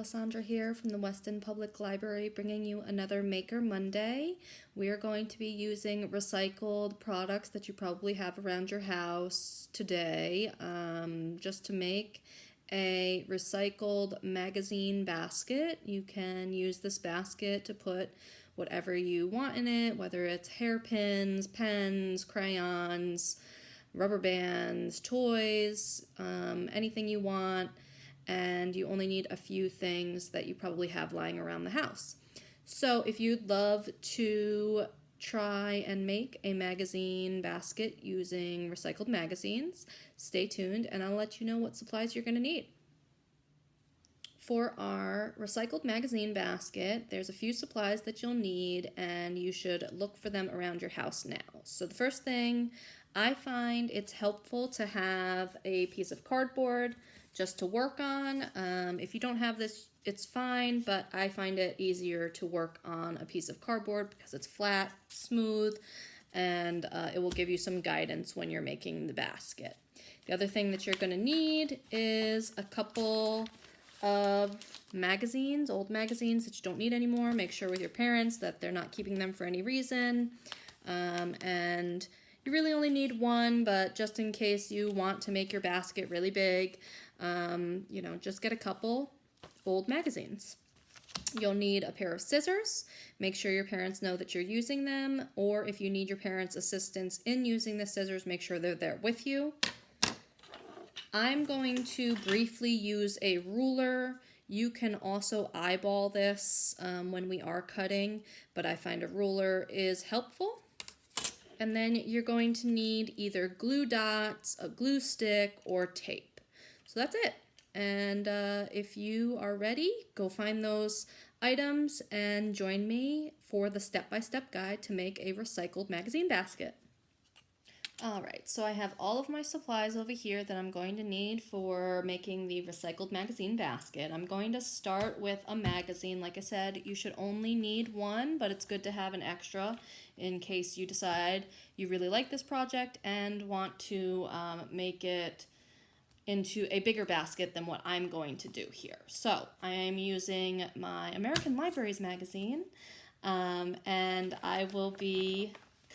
Alessandra here from the Weston Public Library, bringing you another Maker Monday. We are going to be using recycled products that you probably have around your house today, just to make a recycled magazine basket. You can use this basket to put whatever you want in it, whether it's hairpins, pens, crayons, rubber bands, toys, anything you want. And you only need a few things that you probably have lying around the house. So if you'd love to try and make a magazine basket using recycled magazines, stay tuned and I'll let you know what supplies you're going to need. For our recycled magazine basket, there's a few supplies that you'll need and you should look for them around your house now. So the first thing, I find it's helpful to have a piece of cardboard just to work on. If you don't have this, it's fine, but I find it easier to work on a piece of cardboard because it's flat, smooth, and it will give you some guidance when you're making the basket. The other thing that you're going to need is a couple of magazines, old magazines that you don't need anymore. Make sure with your parents that they're not keeping them for any reason. And you really only need one, but just in case you want to make your basket really big, just get a couple old magazines. You'll need a pair of scissors. Make sure your parents know that you're using them, or if you need your parents' assistance in using the scissors, make sure they're there with you. I'm going to briefly use a ruler. You can also eyeball this when we are cutting, but I find a ruler is helpful. And then you're going to need either glue dots, a glue stick, or tape. So that's it. And if you are ready, go find those items and join me for the step-by-step guide to make a recycled magazine basket. Alright, so I have all of my supplies over here that I'm going to need for making the recycled magazine basket. I'm going to start with a magazine. Like I said, you should only need one, but it's good to have an extra in case you decide you really like this project and want to make it into a bigger basket than what I'm going to do here. So I am using my American Libraries magazine, and I will be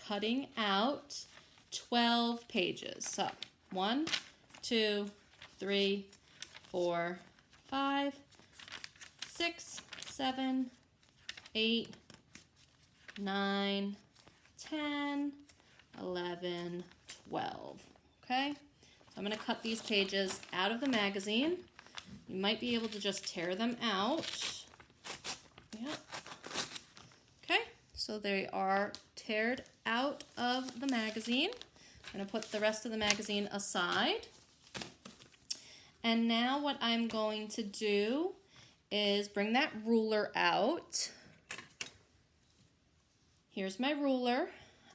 cutting out 12 pages. So 1, 2, 3, 4, 5, 6, 7, 8, 9, 10, 11, 12. Okay? So I'm going to cut these pages out of the magazine. You might be able to just tear them out. Yeah. Okay, so they are teared out of the magazine. I'm going to put the rest of the magazine aside. And now what I'm going to do is bring that ruler out. Here's my ruler,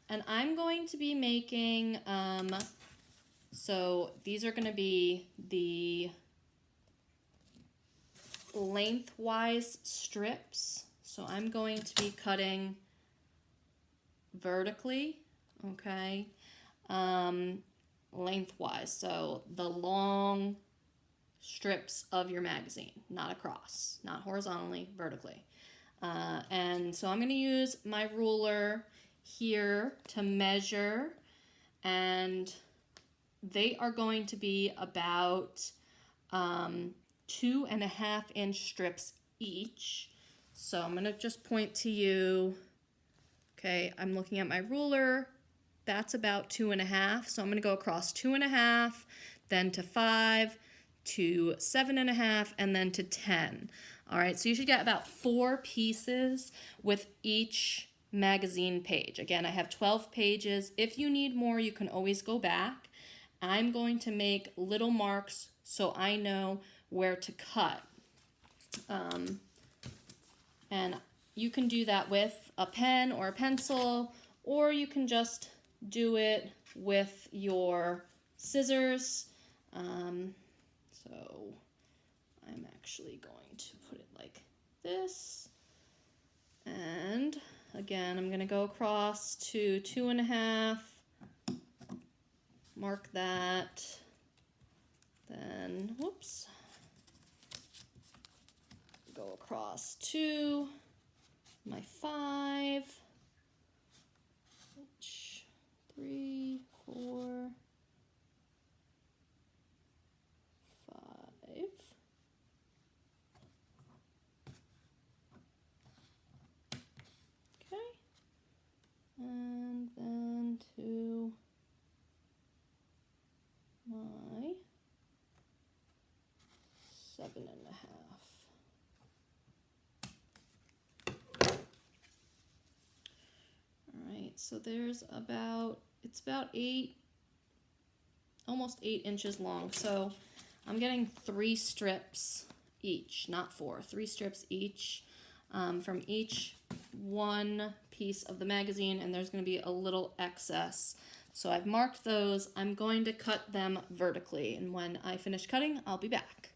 and I'm going to be making, so these are going to be the lengthwise strips. So I'm going to be cutting vertically, okay, lengthwise. So the long strips of your magazine, not across, not horizontally, vertically. And so I'm going to use my ruler here to measure, and they are going to be about 2.5 inch strips each. So I'm going to just point to you. Okay, I'm looking at my ruler. That's about 2.5. So I'm going to go across 2.5, then to 5, to 7.5, and then to 10. All right, so you should get about 4 pieces with each magazine page. Again, I have 12 pages. If you need more, you can always go back. I'm going to make little marks so I know where to cut. And you can do that with a pen or a pencil, or you can just do it with your scissors. So I'm actually going to put it like this. And again, I'm going to go across to 2.5. Mark that. Then, whoops. go across 2, my 5, 3, 4, 5. Okay. And then to my 7.5. All right, so there's it's about 8, almost 8 inches long. So I'm getting 3 strips each, not 4, 3 strips each from each one piece of the magazine, and there's going to be a little excess. So I've marked those. I'm going to cut them vertically, and when I finish cutting, I'll be back.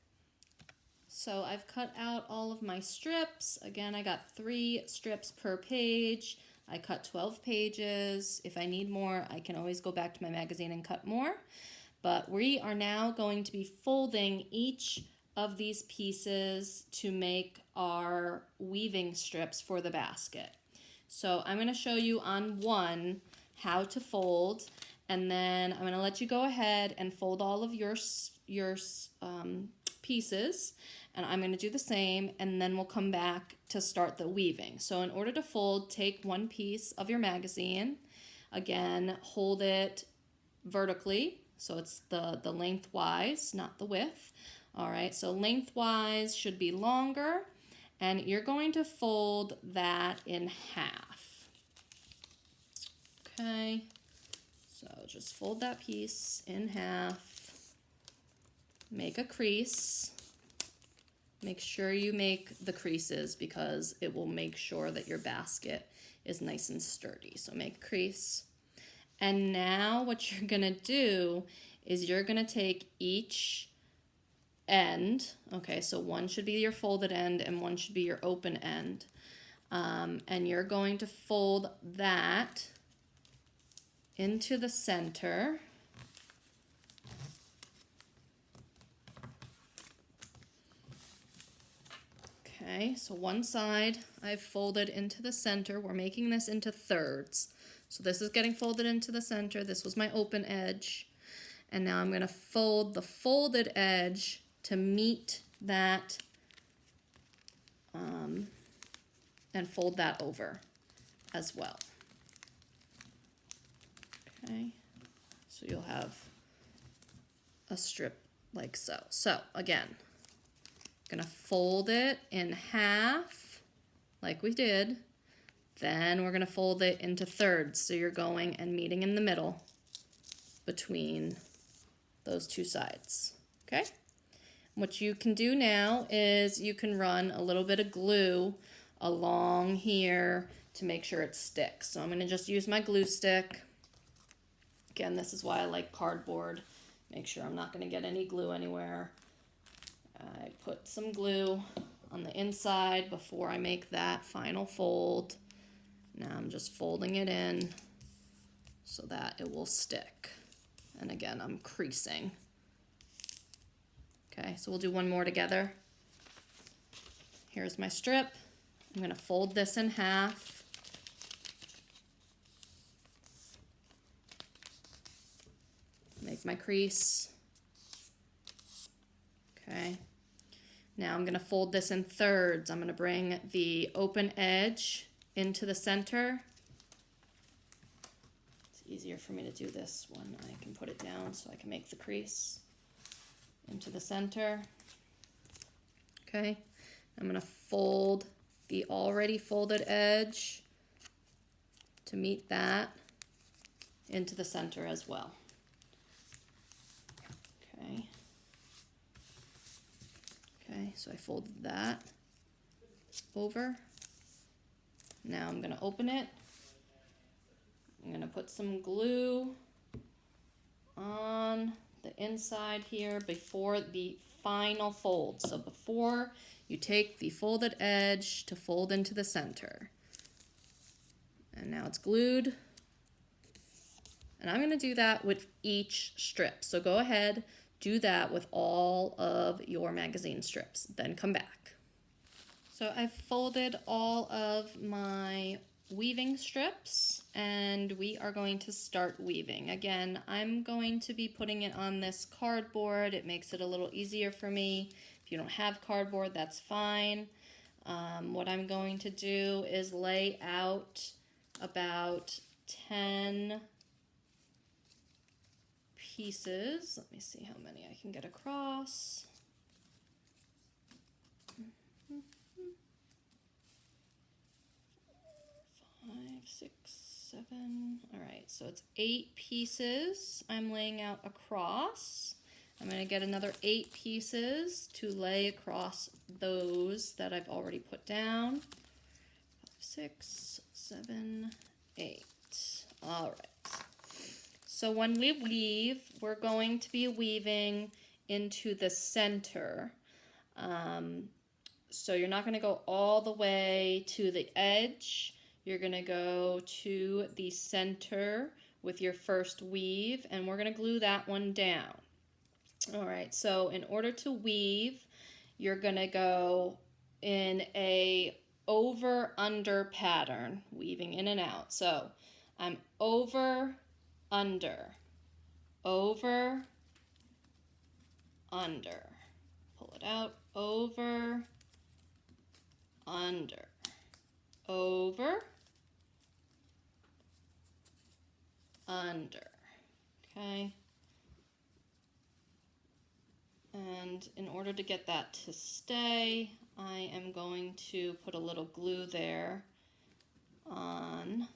So I've cut out all of my strips. Again, I got 3 strips per page. I cut 12 pages. If I need more, I can always go back to my magazine and cut more. But we are now going to be folding each of these pieces to make our weaving strips for the basket. So I'm going to show you on one how to fold, and then I'm going to let you go ahead and fold all of your pieces, and I'm going to do the same, and then we'll come back to start the weaving. So in order to fold, take one piece of your magazine, again, hold it vertically, so it's the lengthwise, not the width. All right, so lengthwise should be longer, and you're going to fold that in half. Okay, so just fold that piece in half, make a crease. Make sure you make the creases because it will make sure that your basket is nice and sturdy. So make a crease. And now what you're gonna do is you're gonna take each end, okay, so one should be your folded end and one should be your open end. And you're going to fold that into the center. Okay, so one side I've folded into the center. We're making this into thirds. So this is getting folded into the center. This was my open edge. And now I'm going to fold the folded edge to meet that and fold that over as well. Okay, so you'll have a strip like so. So again, I'm gonna fold it in half like we did. Then we're gonna fold it into thirds. So you're going and meeting in the middle between those two sides, okay? What you can do now is you can run a little bit of glue along here to make sure it sticks. So I'm gonna just use my glue stick. Again, this is why I like cardboard. Make sure I'm not gonna get any glue anywhere. I put some glue on the inside before I make that final fold. Now I'm just folding it in so that it will stick. And again, I'm creasing. Okay, so we'll do one more together. Here's my strip. I'm gonna fold this in half. Make my crease. Okay. Now I'm gonna fold this in thirds. I'm gonna bring the open edge into the center. It's easier for me to do this when I can put it down so I can make the crease into the center. Okay, I'm gonna fold the already folded edge to meet that into the center as well. Okay. Okay, so I folded that over. Now I'm gonna open it. I'm gonna put some glue on the inside here before the final fold. So before you take the folded edge to fold into the center. And now it's glued. And I'm gonna do that with each strip. So go ahead, do that with all of your magazine strips, then come back. So I've folded all of my weaving strips and we are going to start weaving. Again, I'm going to be putting it on this cardboard. It makes it a little easier for me. If you don't have cardboard, that's fine. What I'm going to do is lay out about 10 pieces. Let me see how many I can get across. 5, 6, 7. All right, so it's 8 pieces I'm laying out across. I'm going to get another 8 pieces to lay across those that I've already put down. 5, 6, 7, 8. All right. So when we weave, we're going to be weaving into the center. So you're not going to go all the way to the edge. You're going to go to the center with your first weave, and we're going to glue that one down. All right, so in order to weave, you're going to go in a over-under pattern, weaving in and out. So I'm over, under, over, under. Pull it out, over, under, over, under. Okay. And in order to get that to stay, I am going to put a little glue there on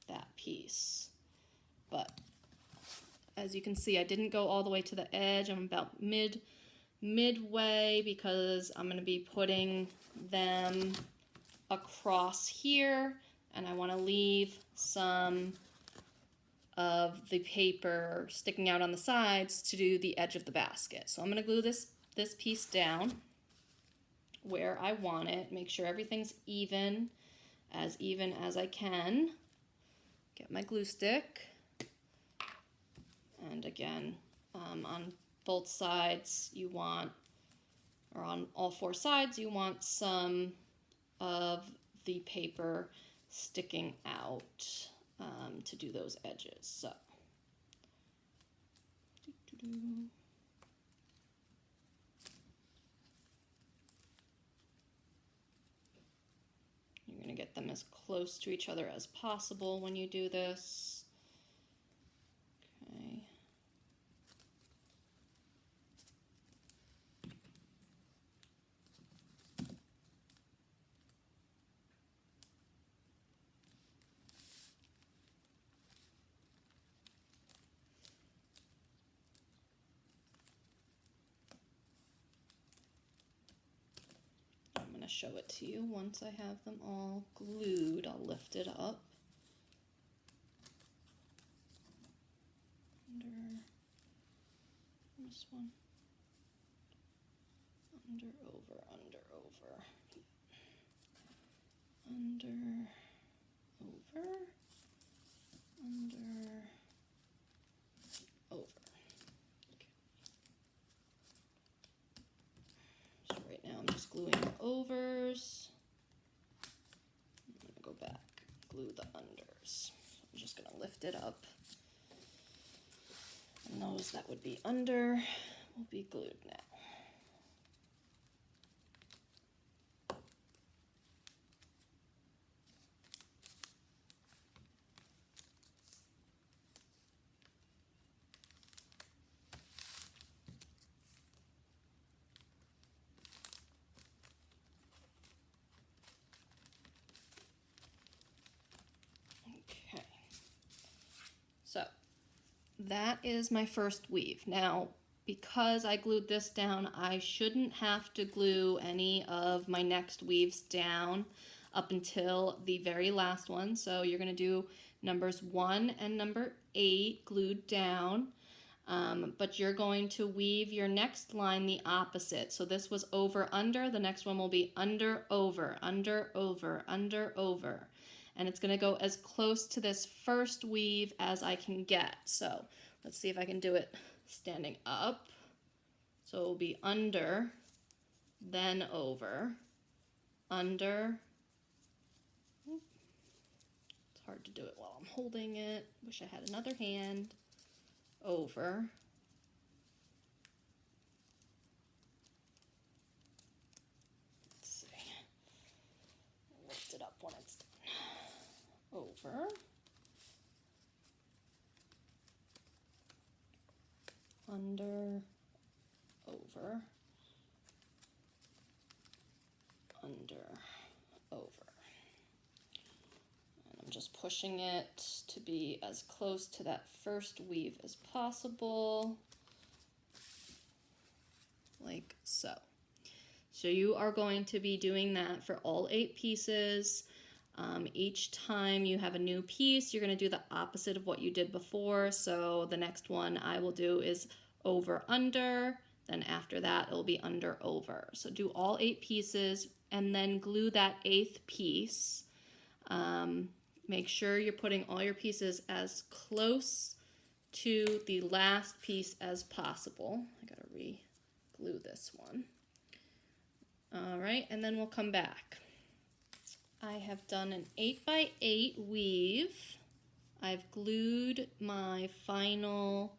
that piece. But as you can see, I didn't go all the way to the edge. I'm about midway because I'm going to be putting them across here, and I want to leave some of the paper sticking out on the sides to do the edge of the basket. So I'm going to glue this piece down where I want it. Make sure everything's even as I can. Get my glue stick. And again, on both sides you want, or on all 4 sides, you want some of the paper sticking out to do those edges. So you're going to get them as close to each other as possible when you do this. Okay. Show it to you once I have them all glued. I'll lift it up. Under this one. Under, over, under, over. Under, over, under, over. So right now I'm just gluing the overs. I'm going to go back, glue the unders. So I'm just going to lift it up. And those that would be under will be glued now. So that is my first weave. Now, because I glued this down, I shouldn't have to glue any of my next weaves down up until the very last one. So you're going to do numbers 1 and number 8 glued down, but you're going to weave your next line the opposite. So this was over, under. The next one will be under, over, under, over, under, over. And it's going to go as close to this first weave as I can get. So let's see if I can do it standing up. So it will be under, then over, under. It's hard to do it while I'm holding it. Wish I had another hand. Over. Let's see. Lift it up when it's done. Over. Under. Over. Under. Over. And I'm just pushing it to be as close to that first weave as possible, like so. So you are going to be doing that for all 8 pieces. Each time you have a new piece, you're going to do the opposite of what you did before. So the next one I will do is over, under. Then after that, it'll be under, over. So do all 8 pieces and then glue that 8th piece. Make sure you're putting all your pieces as close to the last piece as possible. I gotta re-glue this one. All right, and then we'll come back. I have done an 8x8 weave. I've glued my final,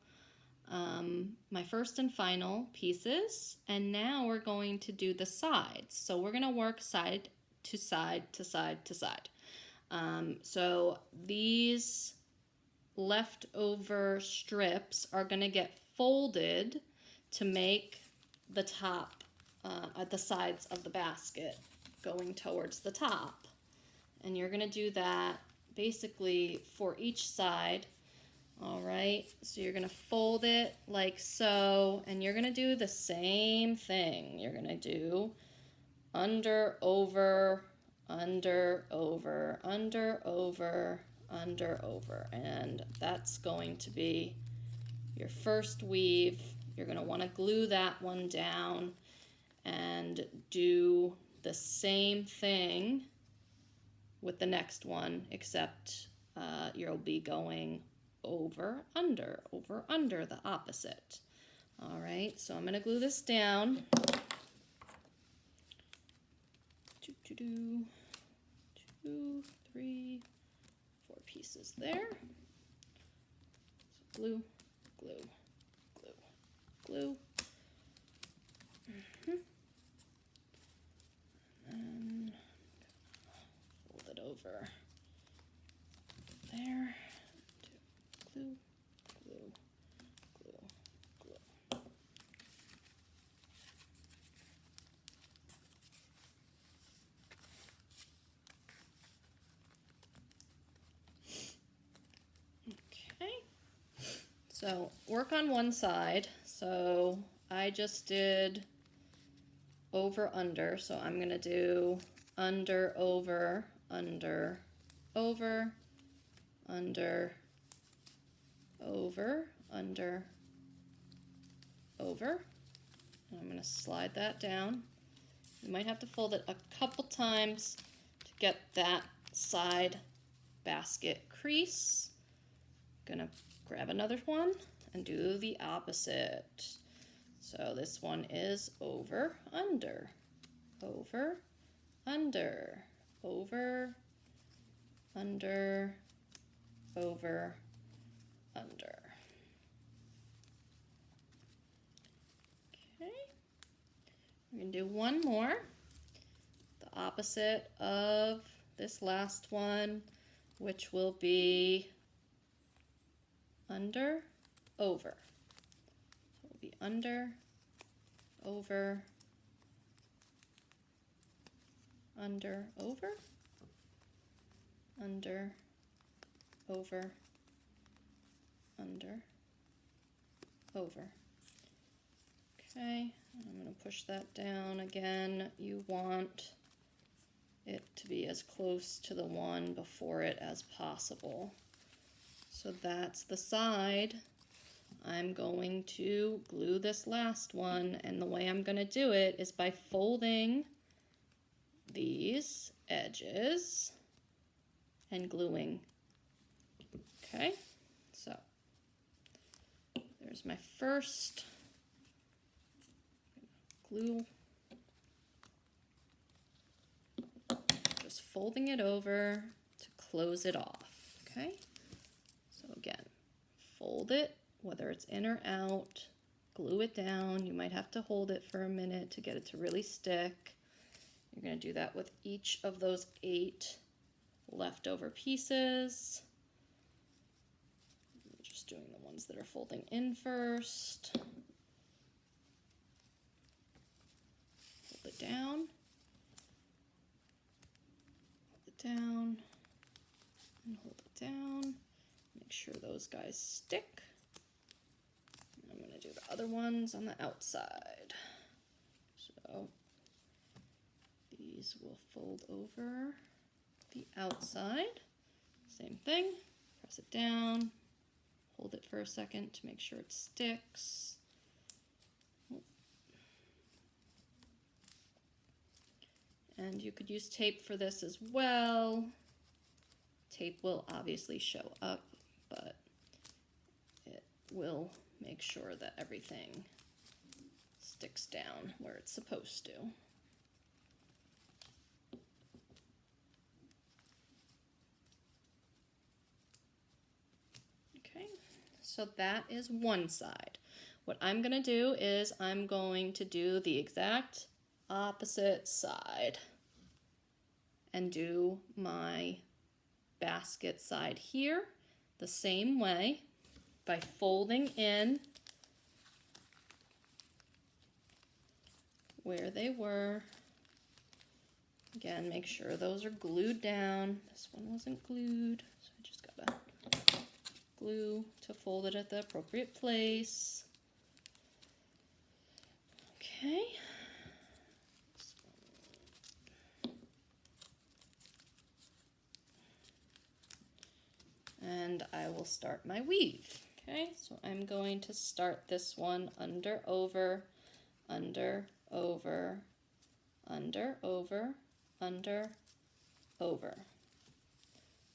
my first and final pieces, and now we're going to do the sides. So we're gonna work side to side to side to side. So these leftover strips are gonna get folded to make the top, at the sides of the basket going towards the top. And you're gonna do that basically for each side. All right, so you're gonna fold it like so, and you're gonna do the same thing. You're gonna do under, over, under, over, under, over, under, over. And that's going to be your first weave. You're gonna wanna glue that one down and do the same thing with the next one, except you'll be going over, under, the opposite. All right, so I'm gonna glue this down. 2, 3, 4 pieces there. So glue, glue, glue, glue. And fold it over there. Glue, glue, glue, glue. Okay. So work on one side. So I just did over, under, so I'm gonna do under, over, under, over, under, over, under, over. And I'm gonna slide that down. You might have to fold it a couple times to get that side basket crease. Gonna grab another one and do the opposite. So this one is over, under, over, under, over, under, over, under. Okay, we're gonna do one more, the opposite of this last one, which will be under, over. So it'll be under, over, under, over, under, over, under, over. Okay, I'm going to push that down again. You want it to be as close to the one before it as possible. So that's the side. I'm going to glue this last one, and the way I'm going to do it is by folding these edges and gluing. Okay, so there's my first glue. folding it over to close it off, okay? So again, fold it, whether it's in or out, glue it down. You might have to hold it for a minute to get it to really stick. You're going to do that with each of those 8 leftover pieces. I'm just doing the ones that are folding in first. Hold it down. Hold it down. And hold it down. Make sure those guys stick. And I'm going to do the other ones on the outside. So these will fold over the outside. Same thing. Press it down. Hold it for a second to make sure it sticks. And you could use tape for this as well. Tape will obviously show up, but it will make sure that everything sticks down where it's supposed to. Okay, so that is one side. What I'm going to do is I'm going to do the exact opposite side and do my basket side here the same way by folding in where they were. Again, make sure those are glued down. This one wasn't glued, so I just gotta glue to fold it at the appropriate place. Okay. And I will start my weave. Okay, so I'm going to start this one under, over, under, over, under, over, under, over.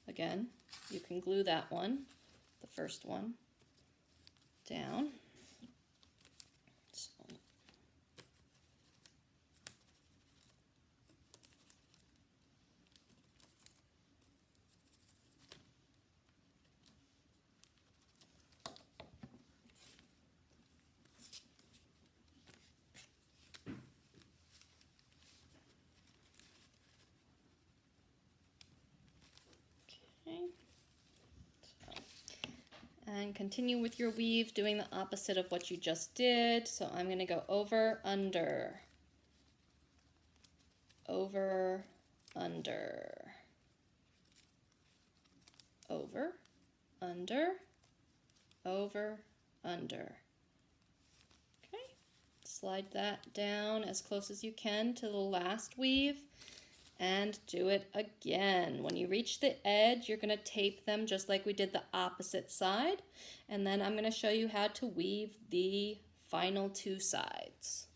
Again, you can glue that one, the first one, down. So, and continue with your weave, doing the opposite of what you just did. So I'm going to go over, under, over, under, over, under, over, under. Okay, slide that down as close as you can to the last weave. And do it again. When you reach the edge, you're going to tape them just like we did the opposite side. And then I'm going to show you how to weave the final 2 sides.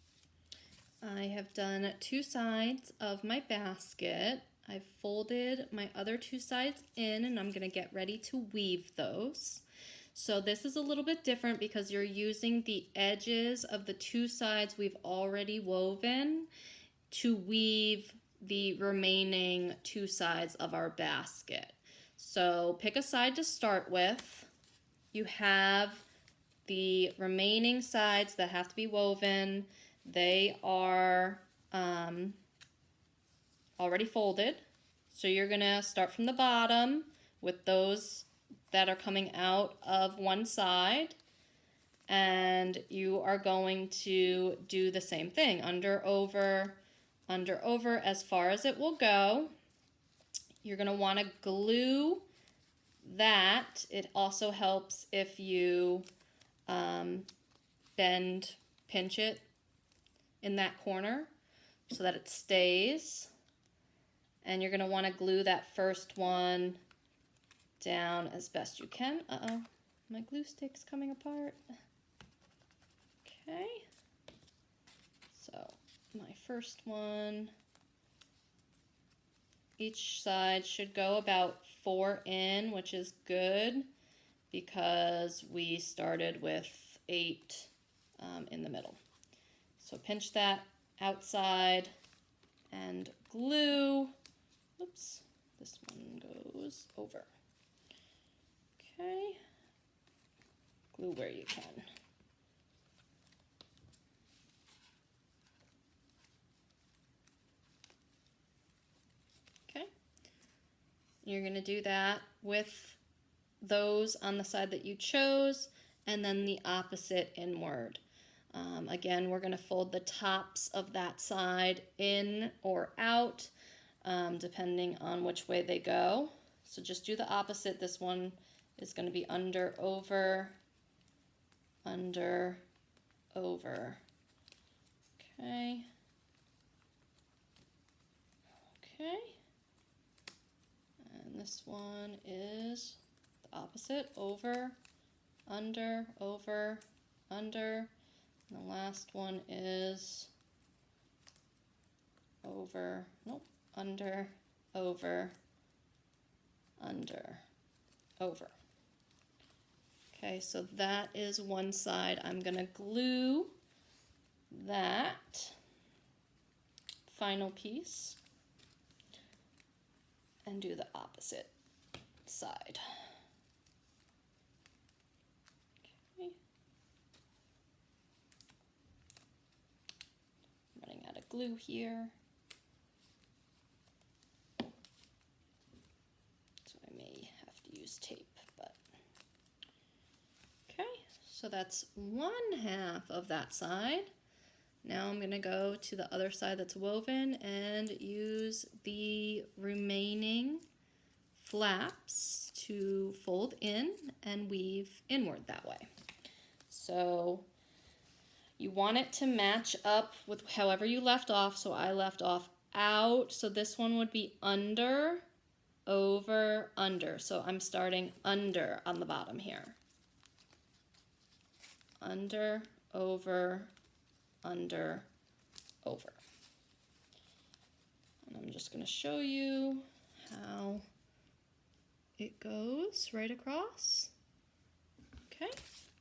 I have done 2 sides of my basket. I've folded my other 2 sides in, and I'm going to get ready to weave those. So this is a little bit different because you're using the edges of the 2 sides we've already woven to weave the remaining 2 sides of our basket. So pick a side to start with. You have the remaining sides that have to be woven. They are already folded. So you're gonna start from the bottom with those that are coming out of one side, and you are going to do the same thing, under, over, as far as it will go. You're going to want to glue that. It also helps if you pinch it in that corner so that it stays. And you're going to want to glue that first one down as best you can. Uh-oh, my glue stick's coming apart. Okay. So my first one, each side should go about 4 in, which is good because we started with 8 in the middle. So pinch that outside and glue Oops, this one goes over. Okay, glue where you can. Okay, you're gonna do that with those on the side that you chose, and then the opposite inward. Again, we're gonna fold the tops of that side in or out, depending on which way they go. So just do the opposite. This one is going to be under, over, under, over. Okay. Okay. And this one is the opposite, over, under, over, under. And the last one is over, nope, under, over, under, over. Okay, so that is one side. I'm gonna glue that final piece and do the opposite side. Okay. Running out of glue here. So I may have to use tape, but okay, so that's one half of that side. Now I'm gonna go to the other side that's woven and use the remaining flaps to fold in and weave inward that way. So you want it to match up with however you left off. So I left off out. So this one would be under, over, under. So I'm starting under on the bottom here. Under, over, under, over. And I'm just going to show you how it goes right across. Okay,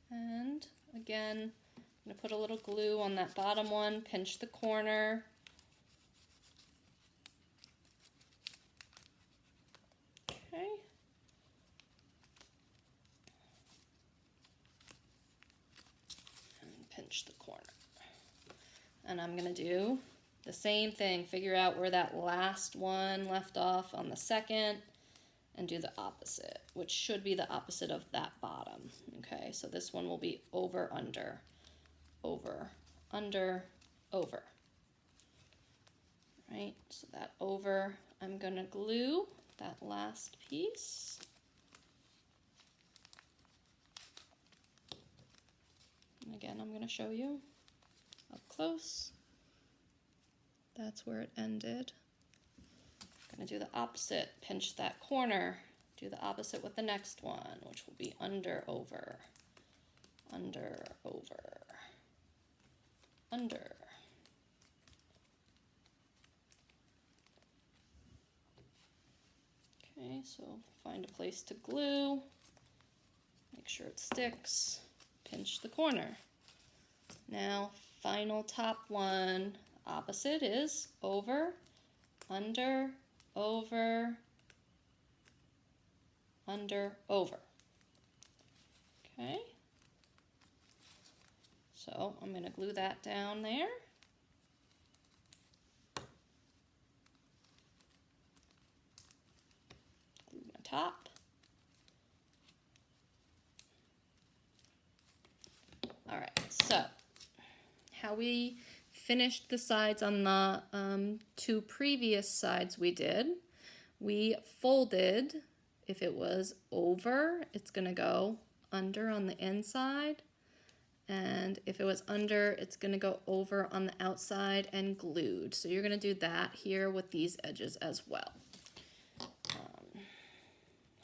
and again, I'm going to put a little glue on that bottom one, pinch the corner. Okay. And pinch the corner. And I'm going to do the same thing, figure out where that last one left off on the second and do the opposite, which should be the opposite of that bottom. Okay, so this one will be over, under, over, under, over. Right, so that over, I'm going to glue that last piece. And again, I'm going to show you up close. That's where it ended. I'm going to do the opposite, pinch that corner, do the opposite with the next one, which will be under, over, under, over, under. Okay, so find a place to glue, make sure it sticks, pinch the corner. Now, final top one, opposite is over, under, over, under, over. Okay, so I'm going to glue that down there. Glue my top. All right, so how we finished the sides on the two previous sides we folded. If it was over, it's going to go under on the inside, and if it was under, it's going to go over on the outside and glued. So you're going to do that here with these edges as well.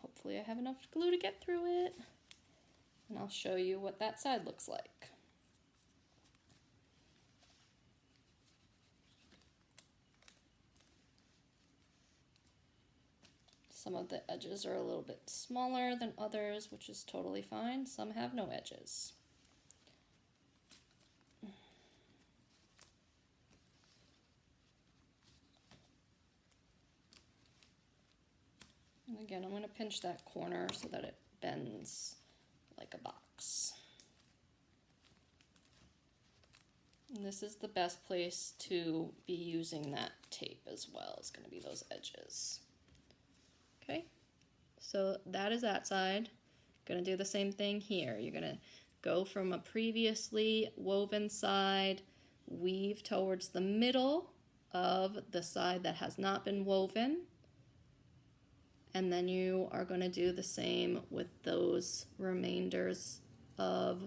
Hopefully I have enough glue to get through it, and I'll show you what that side looks like. Some of the edges are a little bit smaller than others, which is totally fine. Some have no edges. And again, I'm going to pinch that corner so that it bends like a box. And this is the best place to be using that tape as well. It's going to be those edges. Okay, so that is that side. Going to do the same thing here. You're going to go from a previously woven side, weave towards the middle of the side that has not been woven, and then you are going to do the same with those remainders of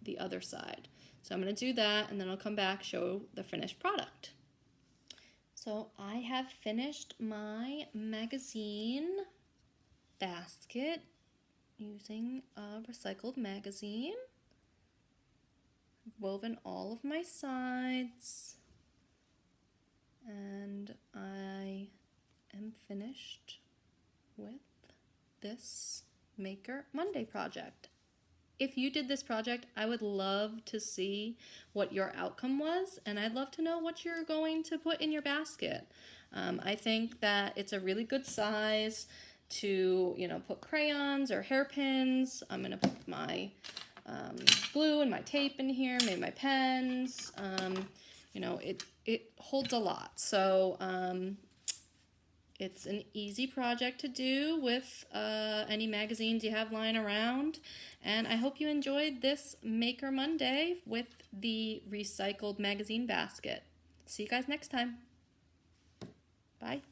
the other side. So I'm going to do that, and then I'll come back, show the finished product. So I have finished my magazine basket using a recycled magazine. I've woven all of my sides, and I am finished with this Maker Monday project. If you did this project, I would love to see what your outcome was, and I'd love to know what you're going to put in your basket. I think that it's a really good size to, put crayons or hairpins. I'm going to put my glue and my tape in here, maybe my pens. It holds a lot. So it's an easy project to do with any magazines you have lying around. And I hope you enjoyed this Maker Monday with the recycled magazine basket. See you guys next time. Bye.